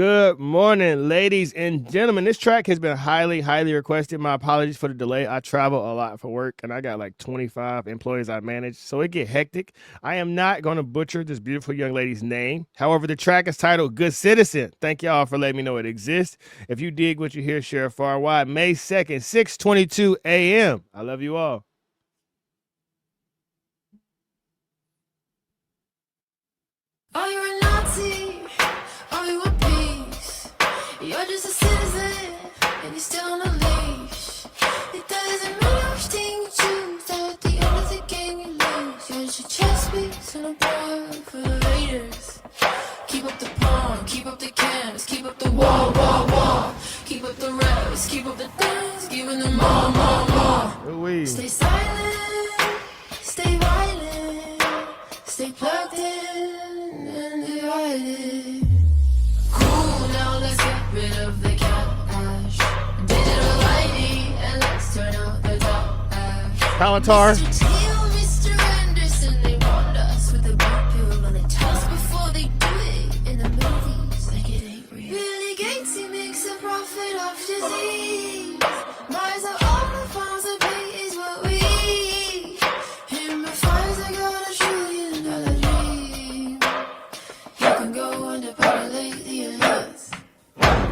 Good morning, ladies and gentlemen. This track has been highly requested. My apologies for the delay. I travel a lot for work, and I got like 25 employees I manage, so it get hectic. I am not going to butcher this beautiful young lady's name. However, the track is titled Good Citizen. Thank y'all for letting me know it exists. If you dig what you hear, share far and wide. May 2nd, 6:22 a.m. I love you all. Are you a Nazi? Are you a piece? You're just a citizen, and you're still on a leash. It doesn't matter which thing you choose, at the end of the game you lose. You're just a chess piece on a board for the Raiders. Keep up the pawn, keep up the canvas, keep up the wall. Keep up the reps, keep up the dance, giving them more. Stay silent, stay violent, stay plugged in and divided. Cool, now let's get rid of the cash. Digital ID and let's turn out the top ash. Palantar. Mr. Teal, Mr. Anderson, they warned us with the blue pill on the test before they do it in the movies like it ain't real. Billy Gates, he makes a profit off disease. Buys up all the farms that pay is what we eat. Him and Pfizer got $1 trillion dream. You can go and depopulate the earth.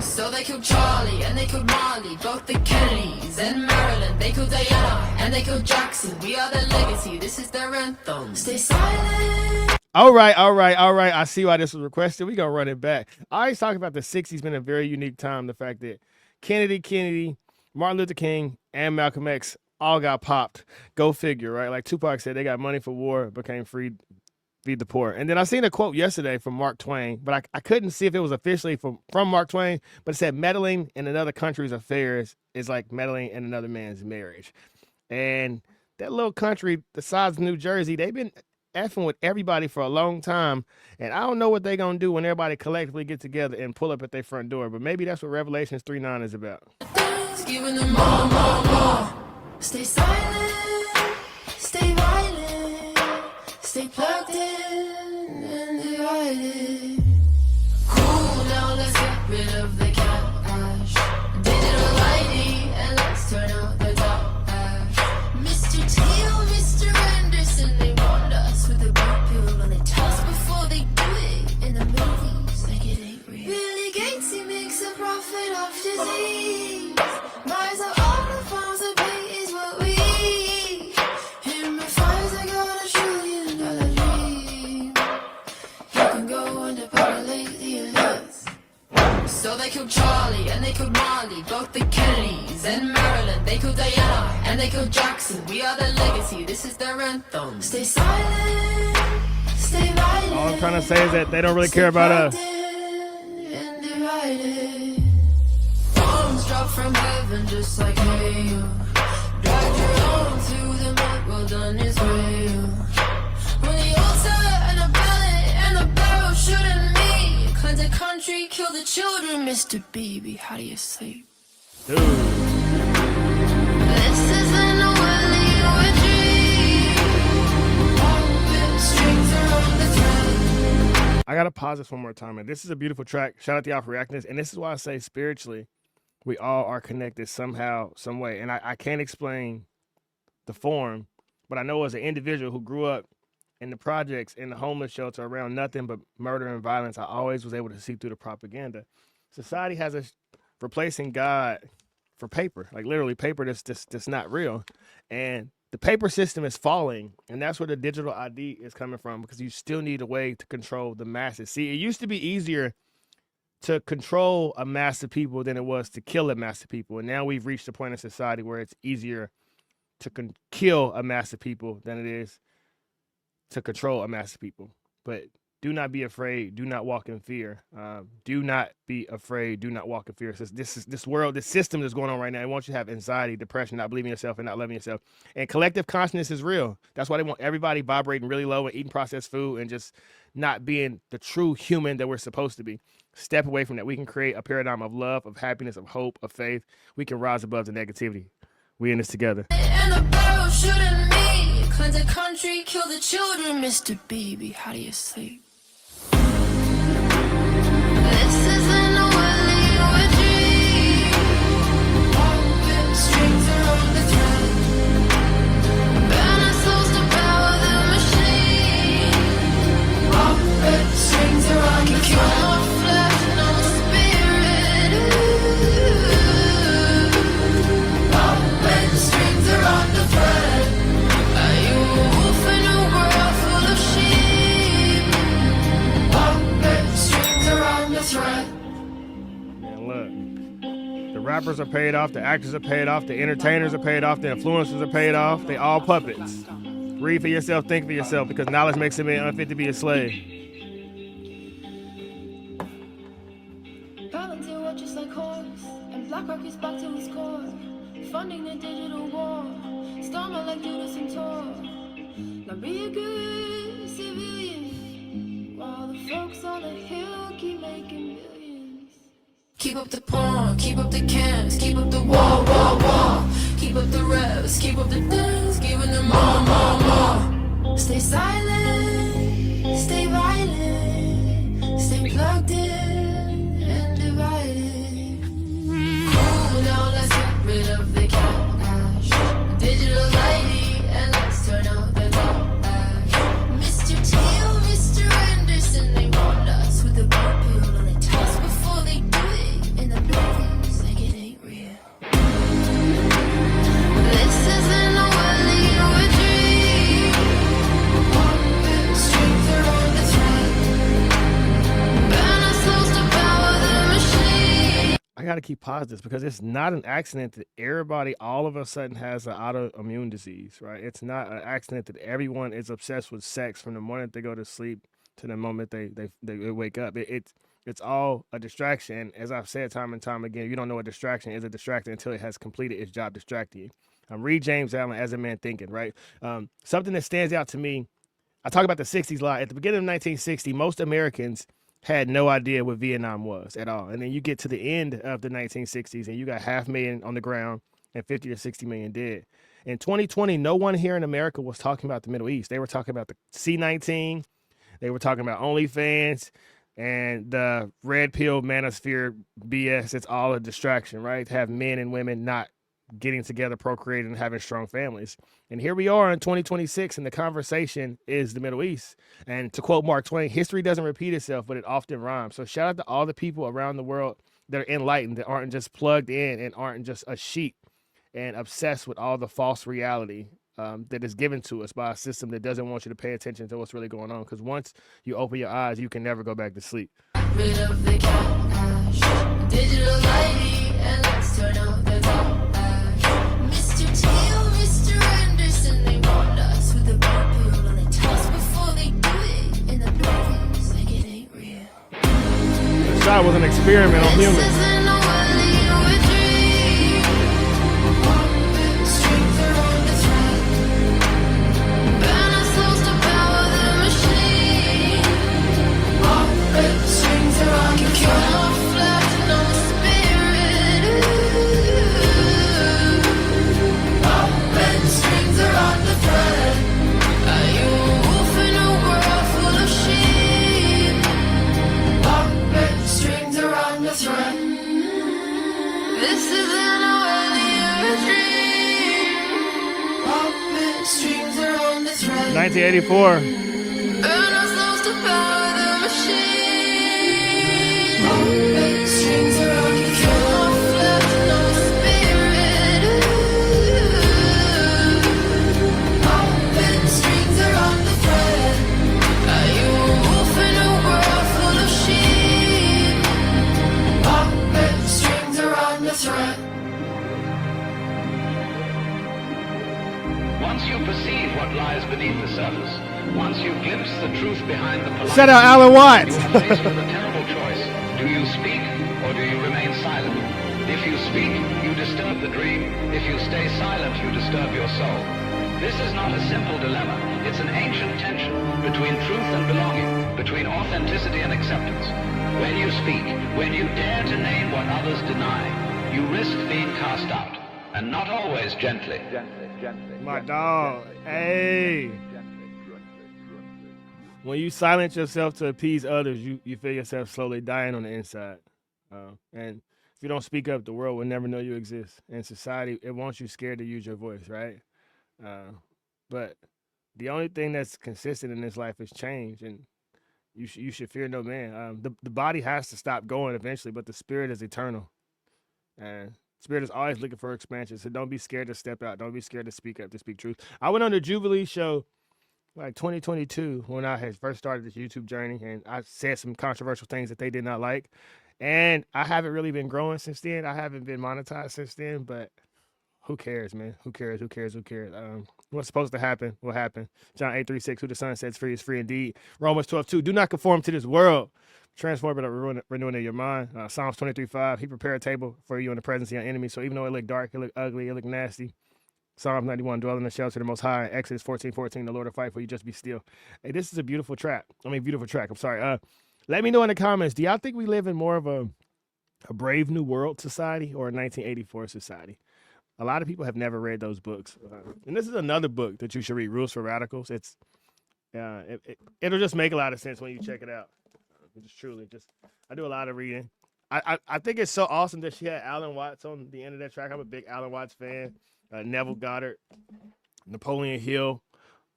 So they killed Charlie and they killed Marley, both the Kennedys and Marilyn. They killed Diana and they killed Jackson. We are their legacy, this is their anthem. Stay silent. All right. I see why this was requested. We're going to run it back. I always talk about the 60s being a very unique time. The fact that Kennedy, Martin Luther King, and Malcolm X all got popped. Go figure, right? Like Tupac said, they got money for war, became free, feed the poor. And then I seen a quote yesterday from Mark Twain, but I couldn't see if it was officially from Mark Twain, but it said meddling in another country's affairs is like meddling in another man's marriage. And that little country the size of New Jersey, they've been effing with everybody for a long time, and I don't know what they're gonna do when everybody collectively get together and pull up at their front door, but maybe that's what Revelations 3:9 is about. Giving them more. Stay silent, stay violent, stay plugged in and divided. Cool, now let's get rid of the cash. Digital ID and let's turn out the top ash. Mr. Teal, Mr. Anderson, they warned us with the blue pill on the test before they do it in the movies like it ain't real. Billy Gates, he makes a profit off disease. Buys up all the farms that pay is what we eat. Him and Pfizer got $1 trillion dream. You can go and depopulate the earth. So they killed Charlie and they killed Marley, both the Kennedys and Marilyn. They killed Diana and they killed Jackson. We are their legacy, this is their anthem. Stay silent, stay violent. All I'm trying to say is that they don't really care about us. And divided. Bombs drop from heaven just like hail. Dragged your own through the mud, well done is real. When the altar and the ballot and the barrel shooting me. Cleanse the country, kill the children, Mr. Baby, how do you sleep? Dude. This isn't a Hollywood dream. Strings are on the thread. I gotta pause this one more time, and this is a beautiful track. Shout out to y'all for reacting to this, and this is why I say spiritually we all are connected somehow, some way. And I can't explain the form, but I know as an individual who grew up in the projects, in the homeless shelter, around nothing but murder and violence, I always was able to see through the propaganda. Society has us replacing God for paper, like literally paper that's not real. And the paper system is falling, and that's where the digital ID is coming from, because you still need a way to control the masses. See, it used to be easier to control a mass of people than it was to kill a mass of people. And now we've reached a point in society where it's easier to kill a mass of people than it is to control a mass of people. But do not be afraid. Do not walk in fear. Do not be afraid. Do not walk in fear. So this world, this system that's going on right now, it wants you to have anxiety, depression, not believing in yourself, and not loving yourself. And collective consciousness is real. That's why they want everybody vibrating really low and eating processed food and just not being the true human that we're supposed to be. Step away from that. We can create a paradigm of love, of happiness, of hope, of faith. We can rise above the negativity. We in this together. And the barrel shooting me. Cleanse the country, kill the children, Mr. Baby, how do you sleep? This isn't a rappers are paid off, the actors are paid off, the entertainers are paid off, the influencers are paid off. They all puppets. Read for yourself, think for yourself, because knowledge makes a man unfit to be a slave. Palantir watches like horse, and BlackRock is back to his core, funding the digital war. Stormer like Judas and Tor. Now be a good civilian, while the folks on the hill keep making billions. Keep up the porn, keep up the cams, keep up the wall, wall, wall. Keep up the revs, keep up the dance, giving them more, more, more. Stay silent, stay violent, stay plugged in and divided. Cool down, let's get rid of the cash. Digital lighting, and let's turn out the trash. Mr. Teal, Mr. Anderson, they want us with the bar pill on the toss before they do it in the movies like it ain't real. This isn't a worldly or a dream. Strings are on the thread. Burn our souls to power the machine. I gotta keep positive because it's not an accident that everybody all of a sudden has an autoimmune disease, right? It's not an accident that everyone is obsessed with sex from the moment they go to sleep to the moment they wake up. It's all a distraction. As I've said time and time again, you don't know a distraction is a distraction until it has completed its job distracting you. Read James Allen, As a Man Thinking, right? Something that stands out to me, I talk about the 60s a lot. At the beginning of 1960, most Americans had no idea what Vietnam was at all. And then you get to the end of the 1960s and you got 500,000 on the ground and 50 to 60 million dead. In 2020, no one here in America was talking about the Middle East. They were talking about the C-19. They were talking about OnlyFans and the red pill manosphere BS. It's all a distraction, right? To have men and women not getting together, procreating, and having strong families. And here we are in 2026, and the conversation is the Middle East. And to quote Mark Twain, history doesn't repeat itself, but it often rhymes. So shout out to all the people around the world that are enlightened, that aren't just plugged in and aren't just a sheep and obsessed with all the false reality that is given to us by a system that doesn't want you to pay attention to what's really going on. Because once you open your eyes, you can never go back to sleep. Rid of the cash, digital lighting, and let's turn out the trash. Mr. Teal, Mr. Anderson, they want us with the bar pill on the toss before they do it in the movies like it ain't real. The shot was an experiment on This humans. isn't a worldly or a dream. Strings are on the thread. Burn our souls to power the machine. Strings are on the thread. No flesh, no spirit. Strings are on the thread. Are you a wolf in a world full of sheep? Strings are on the thread. This isn't a worldly or a dream. Strings are on the thread. 1984. Burn our souls to power the machine. Strings are on the thread. No flesh, no spirit. Strings are on the thread. Are you a wolf in a world full of sheep? Strings are on the thread. Once you perceive what lies beneath the surface, once you glimpse the truth behind the polite, Shout out Alan Watts. you are faced with a terrible choice. Do you speak or do you remain silent? If you speak, you disturb the dream. If you stay silent, you disturb your soul. This is not a simple dilemma. It's an ancient tension between truth and belonging, between authenticity and acceptance. When you speak, when you dare to name what others deny, you risk being cast out, and not always gently. My dog. Hey. When you silence yourself to appease others, you feel yourself slowly dying on the inside. And if you don't speak up, the world will never know you exist. And society, it wants you scared to use your voice, right? But the only thing that's consistent in this life is change, and you should fear no man. The body has to stop going eventually, but the spirit is eternal. And spirit is always looking for expansion. So don't be scared to step out. Don't be scared to speak up, to speak truth. I went on the Jubilee show like 2022 when I had first started this YouTube journey, and I said some controversial things that they did not like. And I haven't really been growing since then. I haven't been monetized since then, but who cares, man? Who cares? Who cares? Who cares? What's supposed to happen will happen. John 8:36, who the Son sets free is free indeed. Romans 12:2, do not conform to this world. Transform it, renewing of your mind. Psalms 23:5, he prepared a table for you in the presence of your enemies. So even though it looked dark, it looked ugly, it looked nasty. Psalms 91, dwell in the shelter of the Most High. Exodus 14:14, the Lord will fight for you, just be still. Hey, this is a beautiful track. Beautiful track. I'm sorry. Let me know in the comments, do y'all think we live in more of a Brave New World society or a 1984 society? A lot of people have never read those books. And this is another book that you should read, Rules for Radicals. It'll just make a lot of sense when you check it out. I do a lot of reading. I think it's so awesome that she had Alan Watts on the end of that track. I'm a big Alan Watts fan. Neville Goddard, Napoleon Hill,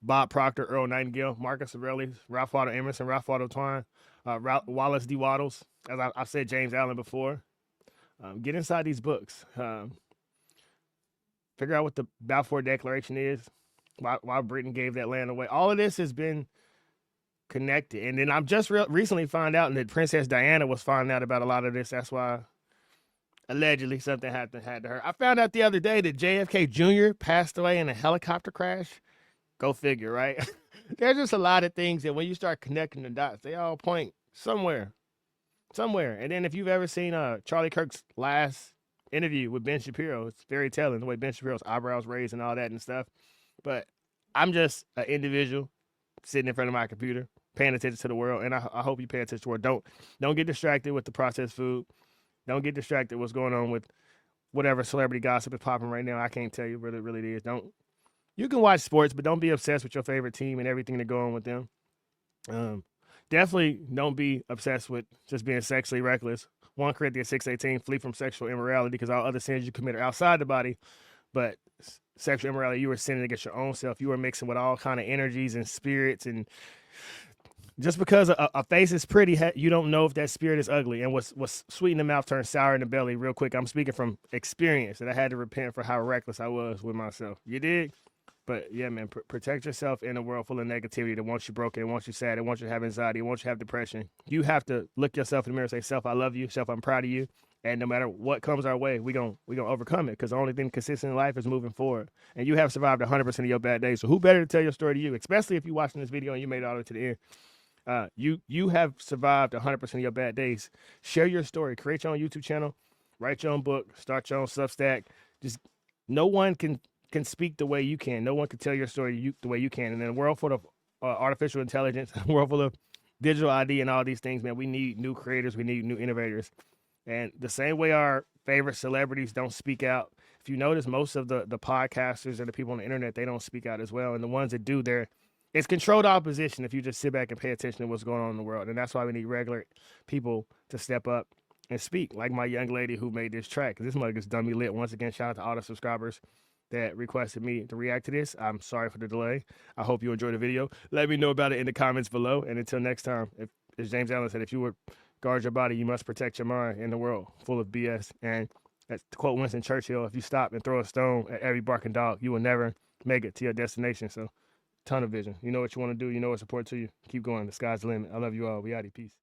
Bob Proctor, Earl Nightingale, Marcus Aurelius, Ralph Waldo Emerson, Ralph Waldo Twine, Wallace D. Waddles, as I've said James Allen before. Get inside these books. Figure out what the Balfour Declaration is, why Britain gave that land away. All of this has been connected. And then I've just recently found out that Princess Diana was finding out about a lot of this. That's why allegedly something happened to her. I found out the other day that JFK Jr. passed away in a helicopter crash. Go figure, right? There's just a lot of things that when you start connecting the dots, they all point somewhere. And then if you've ever seen Charlie Kirk's last interview with Ben Shapiro, it's very telling the way Ben Shapiro's eyebrows raised and all that and stuff. But I'm just an individual sitting in front of my computer, paying attention to the world, and I hope you pay attention to the world. Don't get distracted with the processed food. Don't get distracted what's going on with whatever celebrity gossip is popping right now. I can't tell you what it really is. You can watch sports, but don't be obsessed with your favorite team and everything that go on with them. Definitely don't be obsessed with just being sexually reckless. 1 Corinthians 6:18, flee from sexual immorality because all other sins you commit are outside the body. But sexual immorality, you were sinning against your own self. You were mixing with all kind of energies and spirits. And just because a face is pretty, you don't know if that spirit is ugly. And what's sweet in the mouth turns sour in the belly real quick. I'm speaking from experience, and I had to repent for how reckless I was with myself. You dig? But yeah, man, protect yourself in a world full of negativity that wants you broken, wants you sad, that wants you to have anxiety, wants you to have depression. You have to look yourself in the mirror and say, self, I love you. Self, I'm proud of you. And no matter what comes our way, we gonna overcome it, because the only thing consistent in life is moving forward. And you have survived 100% of your bad days. So who better to tell your story to you, especially if you're watching this video and you made it all the way to the end. You have survived 100% of your bad days. Share your story. Create your own YouTube channel. Write your own book. Start your own Substack. Just no one can speak the way you can. No one can tell your story the way you can. And in a world full of artificial intelligence, a world full of digital ID and all these things, man, we need new creators. We need new innovators. And the same way our favorite celebrities don't speak out, if you notice, most of the podcasters and the people on the internet, they don't speak out as well. And the ones that do, it's controlled opposition if you just sit back and pay attention to what's going on in the world. And that's why we need regular people to step up and speak, like my young lady who made this track. This mug is dummy lit. Once again, shout out to all the subscribers that requested me to react to this. I'm sorry for the delay. I hope you enjoyed the video. Let me know about it in the comments below. And until next time, as James Allen said, if you would guard your body, you must protect your mind in the world full of BS. And to quote Winston Churchill, if you stop and throw a stone at every barking dog, you will never make it to your destination. So, ton of vision. You know what you want to do. You know what's important to you. Keep going. The sky's the limit. I love you all. We out. Peace.